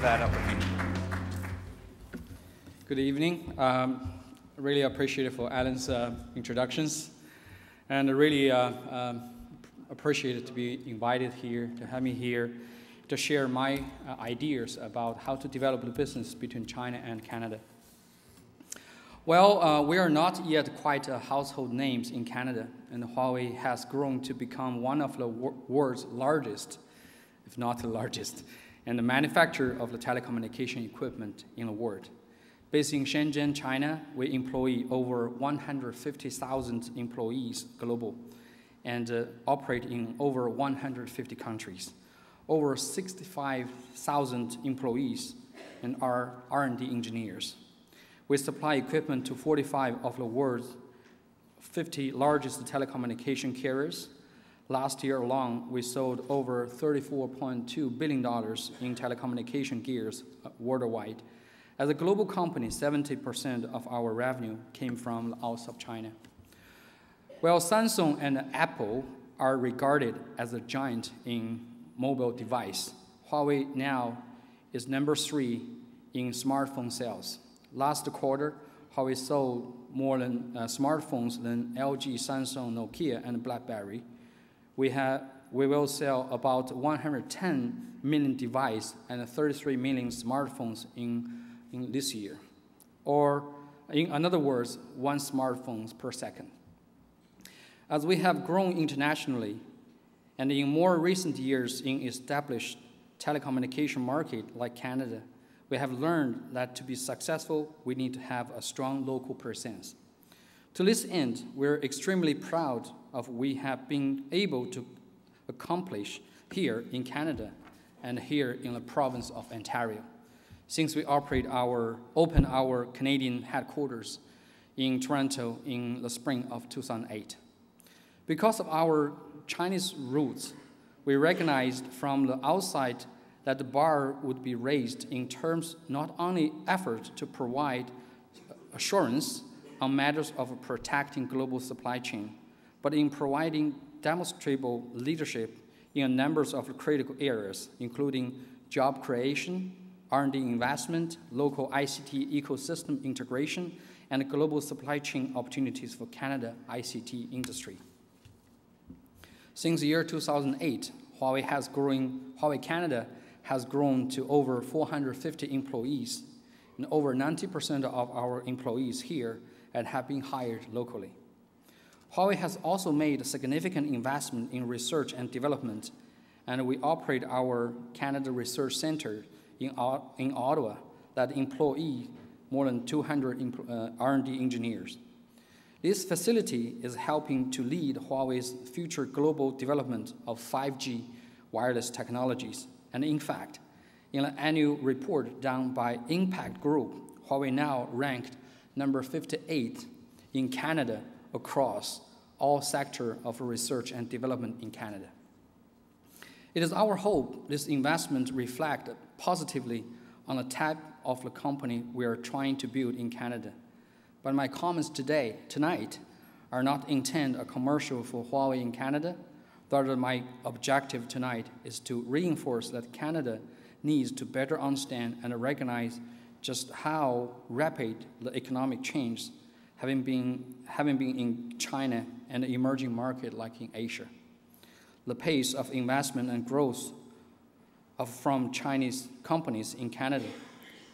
that opportunity. Good evening. Really appreciate for Alan's introductions, and I really appreciate it to be invited here, to have me here, to share my ideas about how to develop the business between China and Canada. Well, we are not yet quite household names in Canada, and Huawei has grown to become one of the world's largest, if not the largest, and the manufacturer of the telecommunication equipment in the world. Based in Shenzhen, China, we employ over 150,000 employees global and operate in over 150 countries. Over 65,000 employees and are R&D engineers. We supply equipment to 45 of the world's 50 largest telecommunication carriers. Last year alone, we sold over $34.2 billion in telecommunication gears worldwide. As a global company, 70% of our revenue came from outside China. Well, Samsung and Apple are regarded as a giant in mobile device. Huawei now is number 3 in smartphone sales. Last quarter, Huawei sold more smartphones than LG, Samsung, Nokia, and BlackBerry. We will sell about 110 million devices and 33 million smartphones in this year, or in other words, 1 smartphone per second. As we have grown internationally, and in more recent years in established telecommunication market like Canada, we have learned that to be successful, we need to have a strong local presence. To this end, we're extremely proud of what we have been able to accomplish here in Canada and here in the province of Ontario, since we opened our Canadian headquarters in Toronto in the spring of 2008. Because of our Chinese roots, we recognized from the outside that the bar would be raised in terms not only effort to provide assurance on matters of protecting global supply chain, but in providing demonstrable leadership in a number of critical areas, including job creation, R&D investment, local ICT ecosystem integration, and global supply chain opportunities for Canada ICT industry. Since the year 2008, Huawei Canada has grown to over 450 employees, and over 90% of our employees here have been hired locally. Huawei has also made a significant investment in research and development, and we operate our Canada Research Center in Ottawa that employ more than 200 R&D engineers. This facility is helping to lead Huawei's future global development of 5G wireless technologies. And in fact, in an annual report done by Impact Group, Huawei now ranked number 58 in Canada across all sectors of research and development in Canada. It is our hope this investment reflects positively on the type of the company we are trying to build in Canada. But my comments tonight are not intended a commercial for Huawei in Canada. Rather, my objective tonight is to reinforce that Canada needs to better understand and recognize just how rapid the economic change having been in China and the emerging market like in Asia. The pace of investment and growth from Chinese companies in Canada,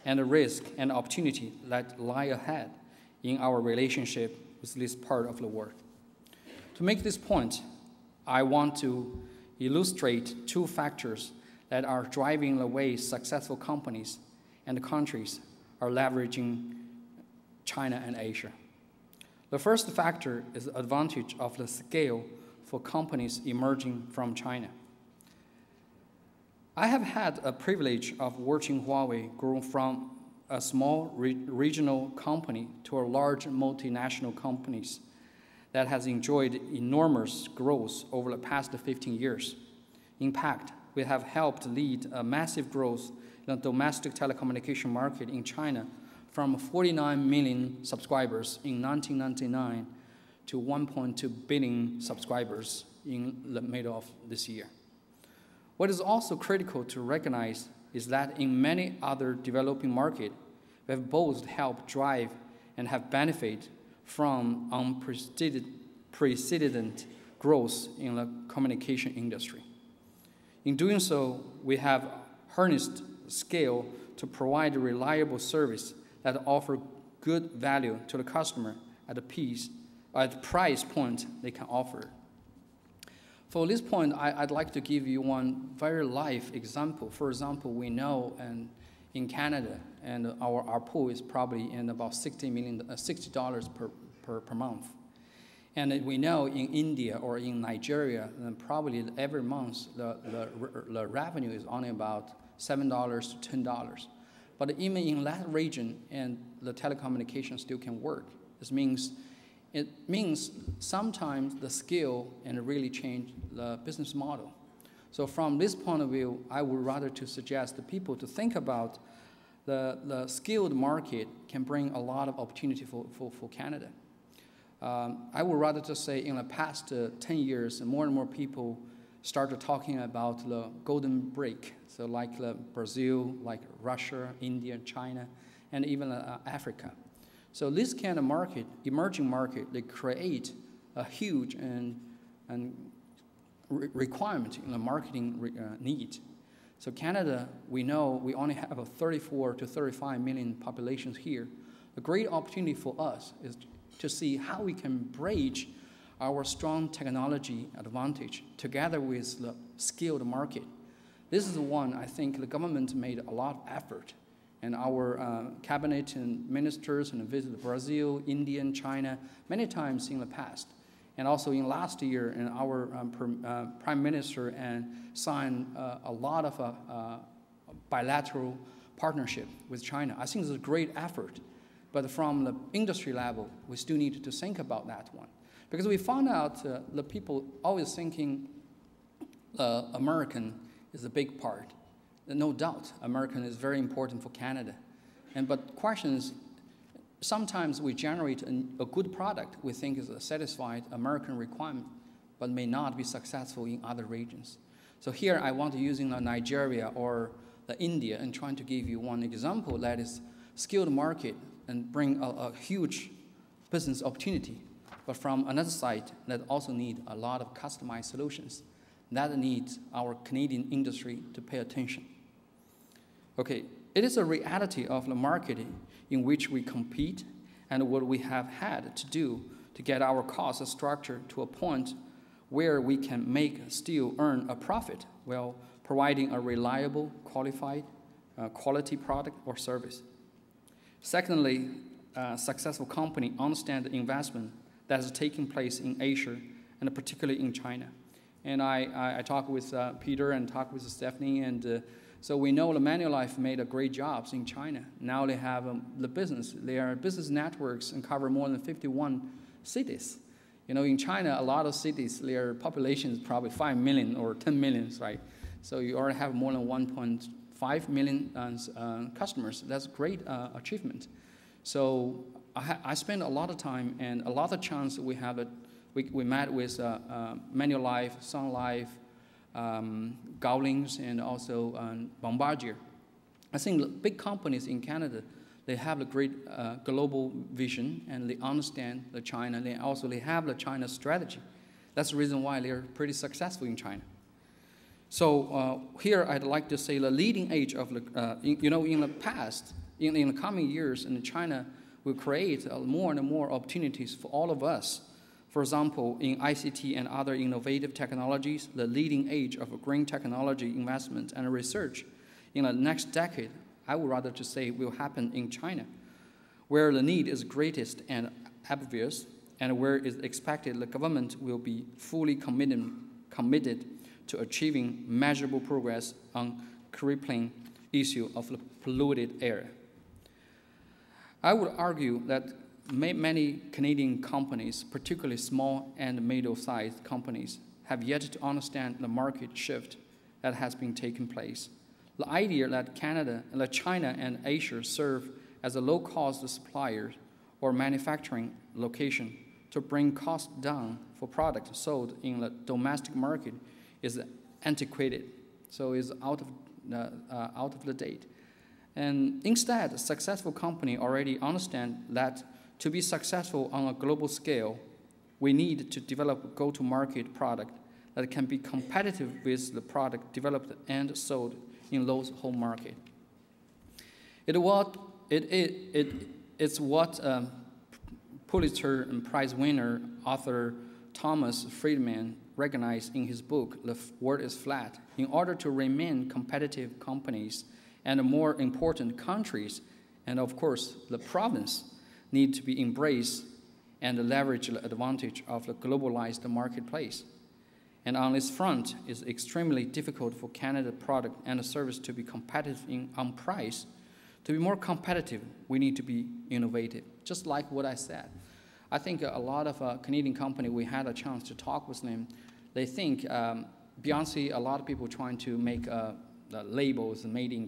and the risk and opportunity that lie ahead in our relationship with this part of the world. To make this point, I want to illustrate 2 factors that are driving the way successful companies and countries are leveraging China and Asia. The first factor is the advantage of the scale for companies emerging from China. I have had a privilege of watching Huawei grow from a small regional company to a large multinational companies that has enjoyed enormous growth over the past 15 years. In fact, we have helped lead a massive growth in the domestic telecommunication market in China from 49 million subscribers in 1999 to 1.2 billion subscribers in the middle of this year. What is also critical to recognize is that in many other developing markets, we have both helped drive and have benefit from unprecedented growth in the communication industry. In doing so, we have harnessed scale to provide a reliable service that offers good value to the customer at the price point they can offer. For this point, I'd like to give you one very live example. For example, we know in Canada, and our ARPU is probably in about $60 per month. And we know in India or in Nigeria, then probably every month the revenue is only about $7 to $10. But even in that region, and the telecommunication still can work. It means sometimes the scale and really change the business model. So from this point of view, I would rather to suggest the people to think about the skilled market can bring a lot of opportunity for Canada. I would rather to say in the past 10 years, more and more people started talking about the golden break. So like Brazil, like Russia, India, China, and even Africa. So this kind of market, emerging market, they create a huge requirement in the marketing need. So Canada, we know we only have a 34 to 35 million populations here. A great opportunity for us is to see how we can bridge our strong technology advantage together with the skilled market. This is one I think the government made a lot of effort, and our cabinet and ministers and visited Brazil, India, and China many times in the past. And also in last year, and our prime minister signed a lot of bilateral partnership with China. I think it's a great effort. But from the industry level, we still need to think about that one. Because we found out the people always thinking American is a big part. No doubt, American is very important for Canada. But question is, sometimes we generate a good product we think is a satisfied American requirement, but may not be successful in other regions. So here I want to use in Nigeria or the India and trying to give you one example that is skilled market and bring a huge business opportunity. But from another side, that also need a lot of customized solutions. That needs our Canadian industry to pay attention. Okay, it is a reality of the marketing in which we compete and what we have had to do to get our cost structure to a point where we can still earn a profit while providing a reliable, qualified, quality product or service. Secondly, a successful company understands the investment that is taking place in Asia and particularly in China. And I talked with Peter and talked with Stephanie, and so we know the Manulife made a great job in China. Now they have the business. They are business networks and cover more than 51 cities. You know, in China, a lot of cities, their population is probably 5 million or 10 million, right? So you already have more than 1.5 million customers. That's a great achievement. So I spent a lot of time and a lot of chance we have it. We met with Manulife, Sun Life, Gowlings, and also Bombardier. I think the big companies in Canada, they have a great global vision, and they understand the China. They have the China strategy. That's the reason why they're pretty successful in China. So here I'd like to say the leading edge of the, in the past, in the coming years, in China will create more and more opportunities for all of us. For example, in ICT and other innovative technologies, the leading edge of green technology investment and research in the next decade, I would rather to say will happen in China, where the need is greatest and obvious, and where it is expected the government will be fully committed to achieving measurable progress on crippling issue of the polluted air. I would argue that many Canadian companies, particularly small and middle-sized companies, have yet to understand the market shift that has been taking place. The idea that China and Asia serve as a low-cost supplier or manufacturing location to bring costs down for products sold in the domestic market is antiquated, so is out of out of the date. And instead, a successful company already understand that to be successful on a global scale, we need to develop a go-to-market product that can be competitive with the product developed and sold in those home market. It's what Pulitzer Prize winner author Thomas Friedman recognized in his book, The World is Flat. In order to remain competitive, companies and more important countries, and of course the province, need to be embraced and leverage the advantage of the globalized marketplace. And on this front, it's extremely difficult for Canada product and service to be competitive on price. To be more competitive, we need to be innovative, just like what I said. I think a lot of Canadian company, we had a chance to talk with them. They think, Beyonce, a lot of people trying to make the labels made in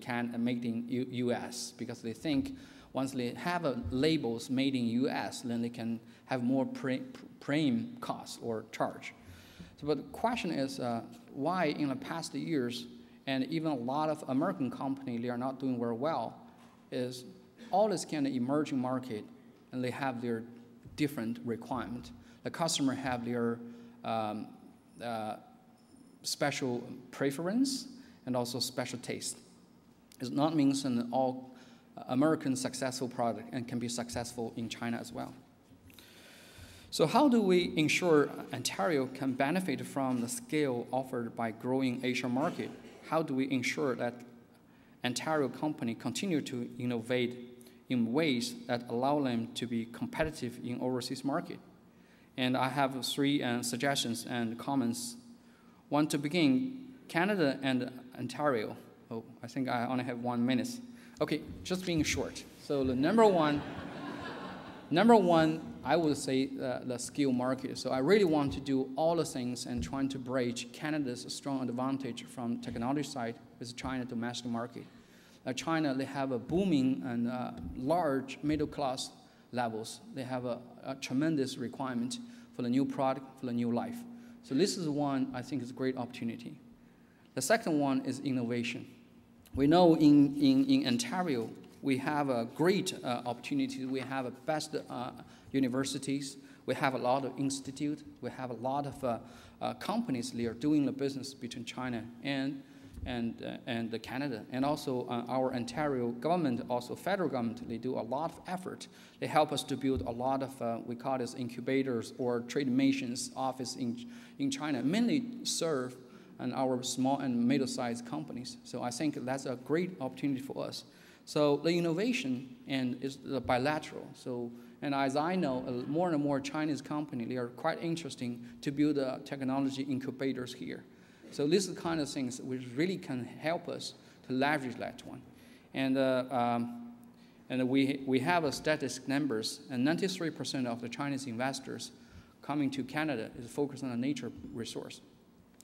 U.S. because they think once they have labels made in U.S., then they can have more premium cost or charge. So, but the question is, why in the past years, and even a lot of American companies, they are not doing very well, is all this kind of emerging market, and they have their different requirement. The customer have their special preference and also special taste. It not means an all American successful product and can be successful in China as well. So how do we ensure Ontario can benefit from the scale offered by growing Asian market? How do we ensure that Ontario company continue to innovate in ways that allow them to be competitive in overseas market? And I have three suggestions and comments. One, to begin, Canada and Ontario. Oh, I think I only have 1 minute. Okay, just being short. So the number one, I would say the skill market. So I really want to do all the things and trying to bridge Canada's strong advantage from technology side with China domestic market. China, they have a booming and large middle class levels. They have a tremendous requirement for the new product, for the new life. So this is one I think is a great opportunity. The second one is innovation. We know in Ontario, we have a great opportunity. We have the best universities. We have a lot of institutes. We have a lot of companies that are doing the business between China and Canada. And also our Ontario government, also federal government, they do a lot of effort. They help us to build a lot of, we call this incubators or trade missions office in China, mainly serve our small and middle-sized companies. So I think that's a great opportunity for us. So the innovation and is the bilateral. So, and as I know, more and more Chinese companies, they are quite interesting to build technology incubators here. So this is the kind of things which really can help us to leverage that one. And we have a statistic numbers, and 93% of the Chinese investors coming to Canada is focused on a nature resource.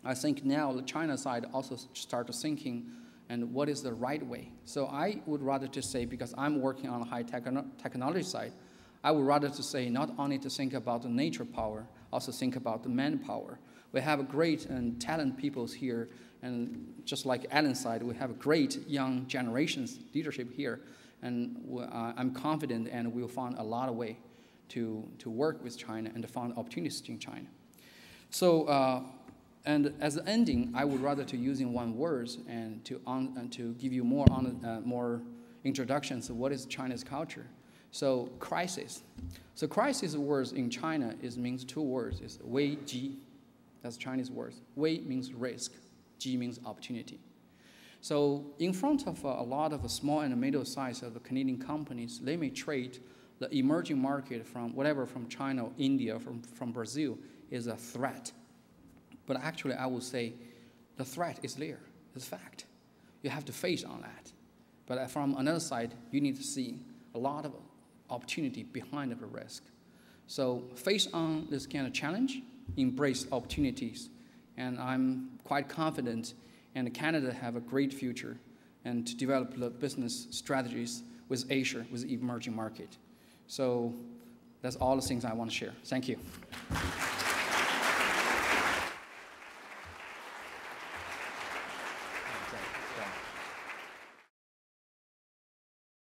I think now the China side also start thinking and what is the right way. So I would rather just say, because I'm working on the high technology side, I would rather to say not only to think about the nature power, also think about the manpower. We have great and talented people here, and just like Alan's side, we have great young generations leadership here, and I'm confident and we'll find a lot of way to work with China and to find opportunities in China. So, and as an ending, I would rather to using one word and to give you more introductions of what is China's culture. So crisis. So crisis words in China means two words. It's Wei Ji. That's Chinese words. Wei means risk. Ji means opportunity. So in front of a lot of small and middle size of the Canadian companies, they may trade the emerging market from whatever, from China, India, from Brazil, is a threat. But actually, I would say the threat is there. It's a fact. You have to face on that. But from another side, you need to see a lot of opportunity behind the risk. So face on this kind of challenge, embrace opportunities. And I'm quite confident, and Canada have a great future, and to develop the business strategies with Asia, with the emerging market. So that's all the things I want to share. Thank you.